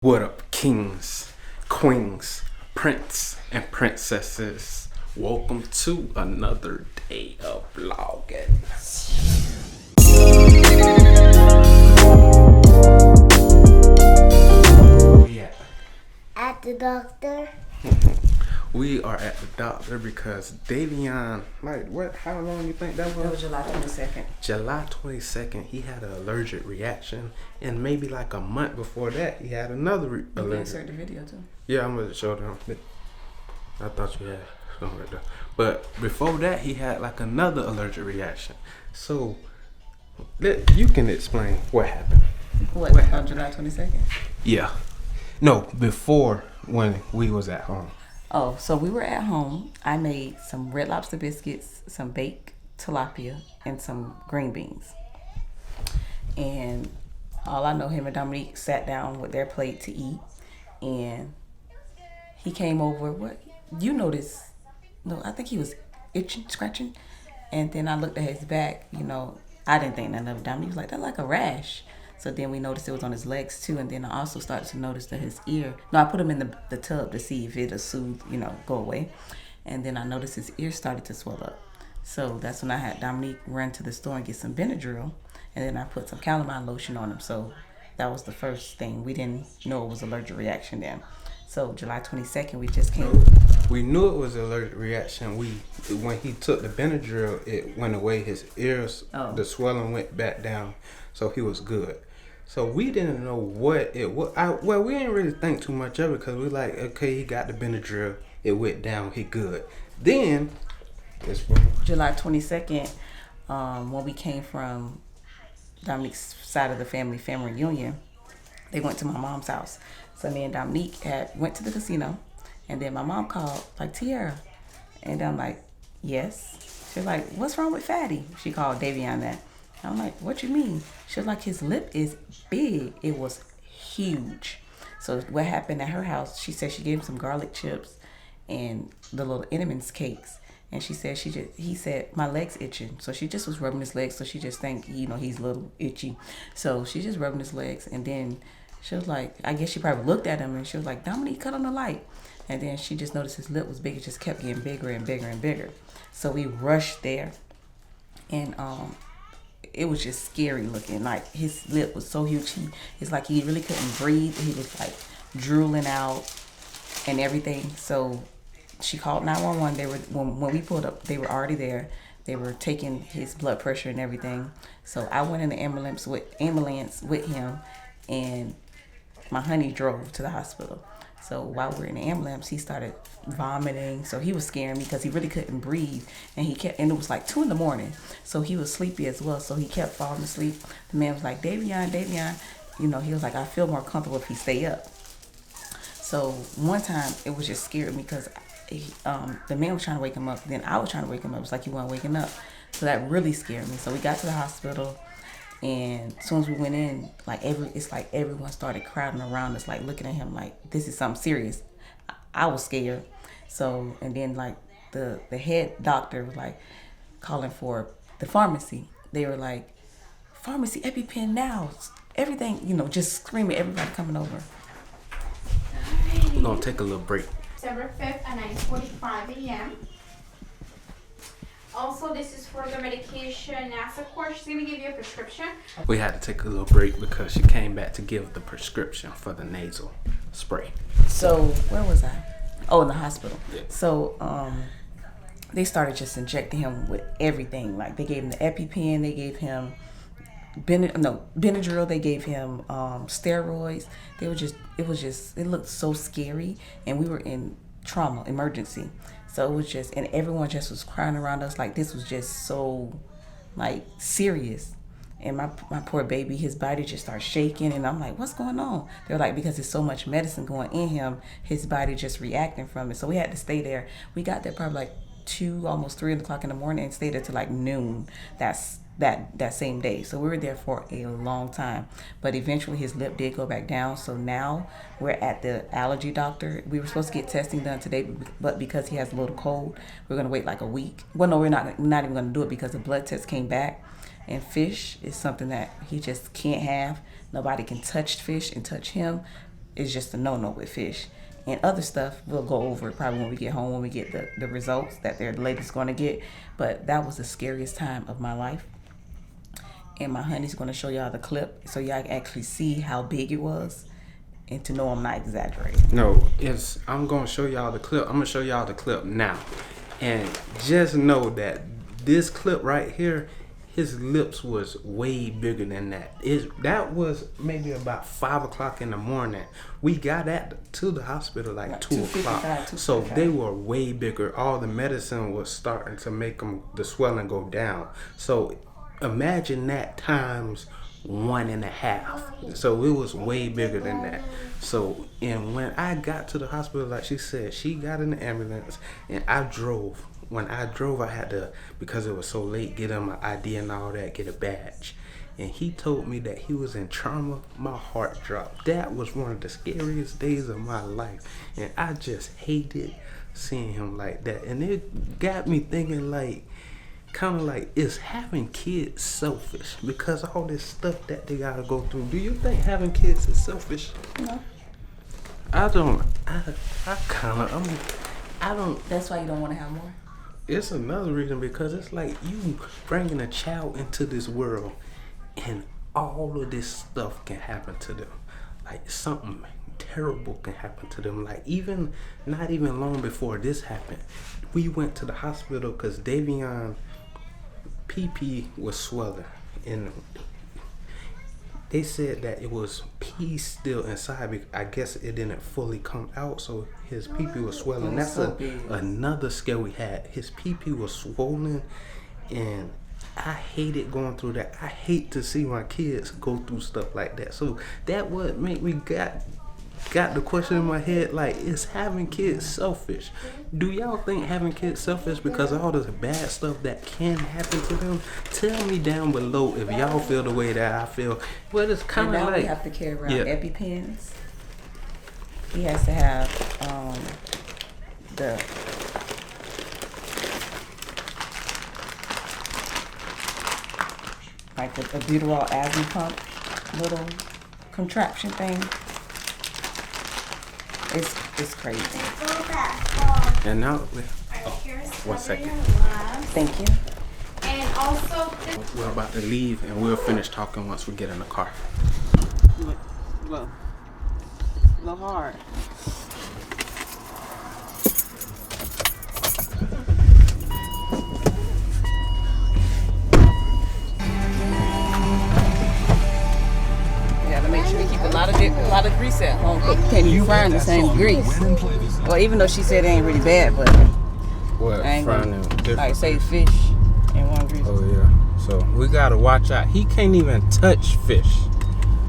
What up, kings, queens, prince, and princesses? Welcome to another day of vlogging. Where we At the doctor. We are at the doctor because Davion, how long you think that was? It was July 22nd. July 22nd, he had an allergic reaction, and maybe like a month before that, he had another allergic. You insert the video too. Yeah, I'm gonna show them. I thought you had something right there. But before that, he had like another allergic reaction. So, you can explain what happened. What on July 22nd? Yeah. No, before when we was at home. Oh, so we were at home. I made some Red Lobster biscuits, some baked tilapia, and some green beans. And all I know, him and Dominique sat down with their plate to eat. And he came over. What? You noticed? No, I think he was itching, scratching. And then I looked at his back. I didn't think nothing of it. Dominique was like, that's like a rash. So then we noticed it was on his legs too, and then I also started to notice that his ear. No, I put him in the tub to see if it'll soothe, go away. And then I noticed his ear started to swell up. So that's when I had Dominique run to the store and get some Benadryl, and then I put some calamine lotion on him. So that was the first thing. We didn't know it was allergic reaction then. So July 22nd, we just came. We knew it was an allergic reaction. When he took the Benadryl, it went away. His ears, The swelling went back down, so he was good. So we didn't know what it was. We didn't really think too much of it because we like, okay, he got the Benadryl. It went down. He good. Then, July 22nd, when we came from Dominique's side of the family reunion, they went to my mom's house. So me and Dominique went to the casino, and then my mom called, like, Tiara. And I'm like, yes. She's like, what's wrong with Fatty? She called Davion that. I'm like, what you mean? She was like, his lip is big. It was huge. So what happened at her house, she said she gave him some garlic chips and the little Entenmann's cakes. And she said he said, my leg's itching. So she just was rubbing his legs. So she just think, he's a little itchy. So she just rubbing his legs. And then she was like, I guess she probably looked at him and she was like, Dominique, cut on the light. And then she just noticed his lip was big. It just kept getting bigger and bigger and bigger. So we rushed there. And, it was just scary looking. Like, his lip was so huge. It's like he really couldn't breathe. He was like drooling out and everything. So she called 911. When we pulled up, they were already there. They were taking his blood pressure and everything. So I went in the ambulance with him, and my honey drove to the hospital. So while we were in the ambulance, he started vomiting. So he was scaring me because he really couldn't breathe. And it was like 2 a.m. So he was sleepy as well. So he kept falling asleep. The man was like, Davion. He was like, I feel more comfortable if he stay up. So one time it was just scaring me because the man was trying to wake him up. Then I was trying to wake him up. It's like he wasn't waking up. So that really scared me. So we got to the hospital. And as soon as we went in, it's like everyone started crowding around us, like looking at him like this is something serious. I was scared. So, and then like the head doctor was like calling for the pharmacy. They were like, pharmacy, EpiPen now. Everything, just screaming, everybody coming over. We're going to take a little break. December 5th at 9:45 a.m. Also, this is for the medication NASA course. She's going to give you a prescription. We had to take a little break because she came back to give the prescription for the nasal spray. So, where was I? Oh, in the hospital. Yeah. So, they started just injecting him with everything. Like, they gave him the EpiPen, they gave him Benadryl, they gave him steroids. It looked so scary, and we were in trauma, emergency. So it was just, and everyone just was crying around us like this was just so, like, serious. And my poor baby, his body just started shaking, and I'm like, what's going on? They're like, because there's so much medicine going in him, his body just reacting from it. So we had to stay there. We got there probably like 2, almost 3 o'clock in the morning, and stayed there till like noon. That same day. So we were there for a long time. But eventually his lip did go back down. So now we're at the allergy doctor. We were supposed to get testing done today, but because he has a little cold, we're going to wait like a week. Well, no, we're not even going to do it because the blood test came back. And fish is something that he just can't have. Nobody can touch fish and touch him. is just a no-no with fish. And other stuff we'll go over probably when we get home, when we get the results that the lady's going to get. But that was the scariest time of my life. And my honey's going to show y'all the clip so y'all can actually see how big it was and to know I'm not exaggerating. No, I'm going to show y'all the clip. I'm going to show y'all the clip now. And just know that this clip right here, his lips was way bigger than that. That was maybe about 5 o'clock in the morning. We got to the hospital like 2 o'clock. So they were way bigger. All the medicine was starting to make the swelling go down. So imagine that times 1.5. So it was way bigger than that. So, and when I got to the hospital, like she said, she got in the ambulance and I drove. When I drove, I had to, because it was so late, get him my ID and all that, get a badge. And he told me that he was in trauma. My heart dropped. That was one of the scariest days of my life. And I just hated seeing him like that. And it got me thinking like, kind of like, is having kids selfish? Because all this stuff that they gotta go through. Do you think having kids is selfish? No. I don't. That's why you don't want to have more? It's another reason, because it's like you bringing a child into this world and all of this stuff can happen to them. Like something terrible can happen to them. Like not even long before this happened, we went to the hospital because Davion pee was swelling, and they said that it was pee still inside. I guess it didn't fully come out, so his pee was swelling. That's another scare we had. His pee was swollen, and I hated going through that. I hate to see my kids go through stuff like that. So that what made me got the question in my head, like, is having kids selfish? Do y'all think having kids selfish because of all this bad stuff that can happen to them? Tell me down below if y'all feel the way that I feel. Well, it's kind of like, we have to carry around EpiPens. He has to have the like a butyrol asthma pump little contraption thing. It's crazy. and now, Here's 1 second. Thank you. And also, We're about to leave, and we'll finish talking once we get in the car. Well, a little hard. Make sure you keep a lot of grease at home. Can't even fry in the same grease. Well, even though she said it ain't really bad, but What? I ain't Frying gonna, them different. like say fish in one grease. Oh yeah. So we gotta watch out. He can't even touch fish.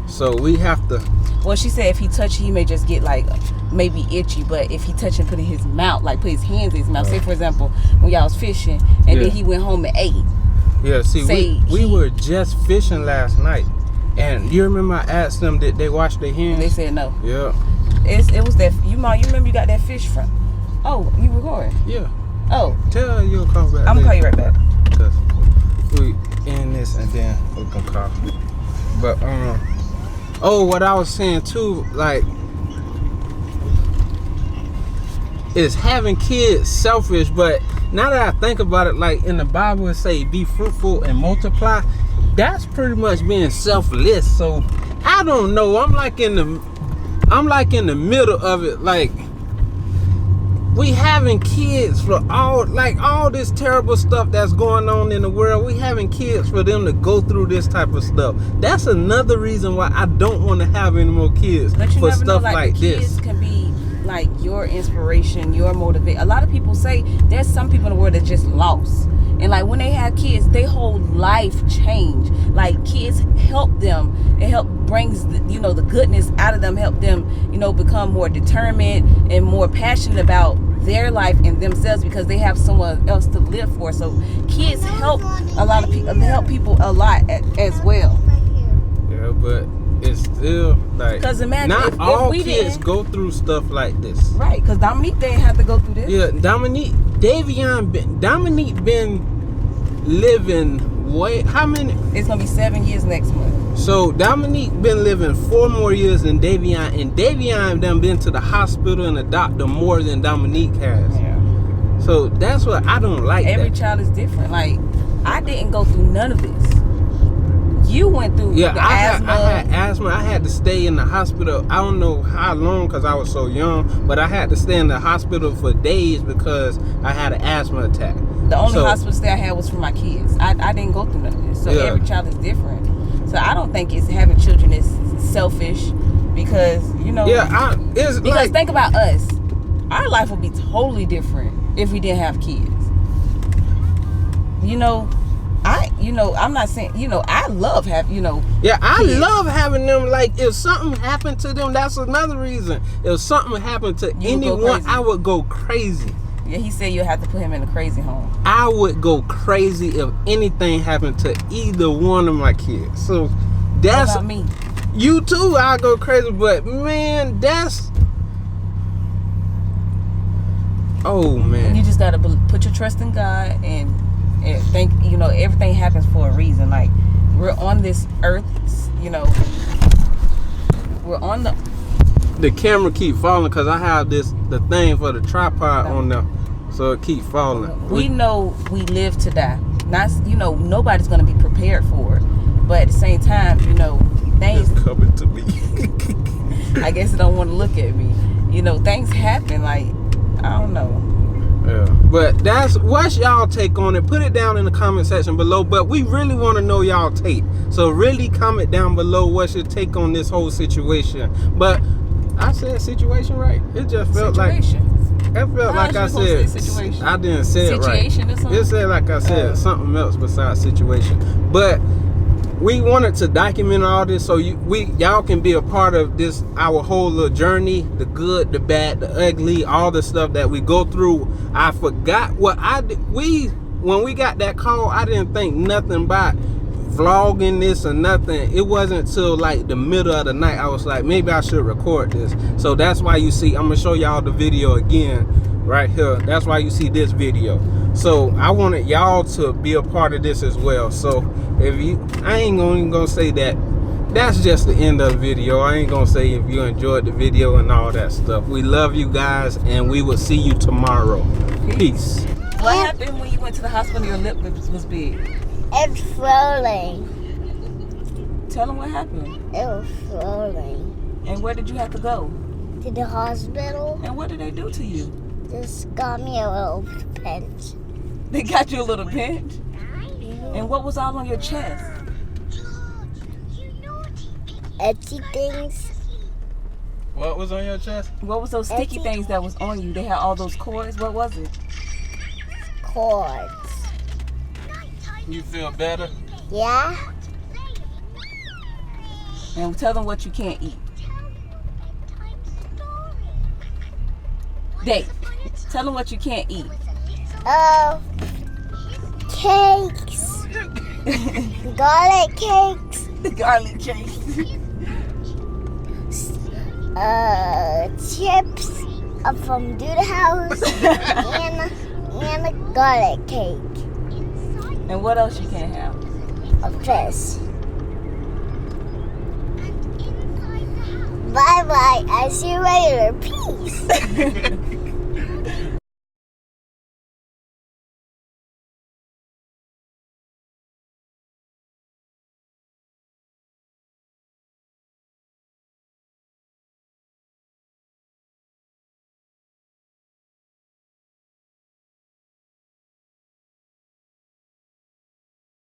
So we have to. Well, she said if he touch it, he may just get like maybe itchy. But if he touch and put it in his mouth, like put his hands in his mouth. Say for example, when y'all was fishing and then he went home and ate. Yeah. See, we were just fishing last night. And you remember I asked them, did they wash their hands? They said no. Yeah. It was that you remember you got that fish from? Oh, you recording? Yeah. Oh. Tell her you'll call back. I'm gonna call you right back. Cause we end this and then we can call. But what I was saying too, like, is having kids selfish? But now that I think about it, like in the Bible it say, be fruitful and multiply. That's pretty much being selfless. So I don't know. I'm like in the middle of it. Like, we having kids for all this terrible stuff that's going on in the world. We having kids for them to go through this type of stuff. That's another reason why I don't want to have any more kids for stuff like this. Kids can be like your inspiration, your motivation. A lot of people say there's some people in the world that just lost. And like when they have kids, their whole life change. Like kids help them. It brings the goodness out of them. Help them, become more determined and more passionate about their life and themselves because they have someone else to live for. So kids help a lot of people. Help people a lot as well. Yeah, but it's still like, because imagine not if all we kids didn't go through stuff like this. Right, because Dominique didn't have to go through this. Yeah, Dominique been living how many? It's gonna be 7 years next month. So Dominique been living 4 more years than Davion, and Davion done been to the hospital and the doctor more than Dominique has. Yeah. So that's what I don't like. Every child is different. Like, I didn't go through none of this. You went through the asthma. I had asthma. I had to stay in the hospital. I don't know how long because I was so young, but I had to stay in the hospital for days because I had an asthma attack. The only hospital stay I had was for my kids. I didn't go through none of this. So every child is different. So I don't think it's having children is selfish because, you know. Yeah, because think about us. Our life would be totally different if we didn't have kids. You know, I'm not saying, I love having, Yeah, I kids. love having them. Like, if something happened to them, that's another reason. If something happened to anyone, I would go crazy. Yeah, he said you'll have to put him in a crazy home. I would go crazy if anything happened to either one of my kids. So that's... What about me? You too, I'll go crazy. But, man, that's... Oh, man. You just got to put your trust in God and think, everything happens for a reason. Like, we're on this earth, we're on the camera keep falling because I have the thing for the tripod on there, so it keep falling. We know we live to die. Not, nobody's going to be prepared for it. But at the same time, things... It's coming to me. I guess they don't want to look at me. Things happen, like, I don't know. Yeah, but what's y'all take on it? Put it down in the comment section below. But we really want to know y'all take. So really comment down below what's your take on this whole situation. But I said situation, right? It just felt situation. I said situation. I didn't say it right. Situation or something? It said like I said something else besides situation. But we wanted to document all this so y'all can be a part of this, our whole little journey, the good, the bad, the ugly, all the stuff that we go through. I forgot what I did. When we got that call, I didn't think nothing about vlogging this or nothing. It wasn't till like the middle of the night I was like, maybe I should record this. So that's why you see, I'm gonna show y'all the video again right here. That's why you see this video. So I wanted y'all to be a part of this as well. So I ain't gonna say that that's just the end of the video. I ain't gonna say if you enjoyed the video and all that stuff. We love you guys and we will see you tomorrow. Peace. What happened when you went to the hospital? Your lip was big. It's swelling. Tell them what happened. It was swelling. And where did you have to go? To the hospital. And what did they do to you? Just got me a little pinch. They got you a little pinch? And what was all on your chest? Itchy things. What was on your chest? What was those sticky things that was on you? They had all those cords. What was it? Cords. You feel better? Yeah. And tell them what you can't eat. Dave, tell them what you can't eat. Cakes. Garlic cakes. The garlic cakes. Chips from Duda House and a garlic cake. And what else you can't have? A fish. Bye bye. I see you later. Peace.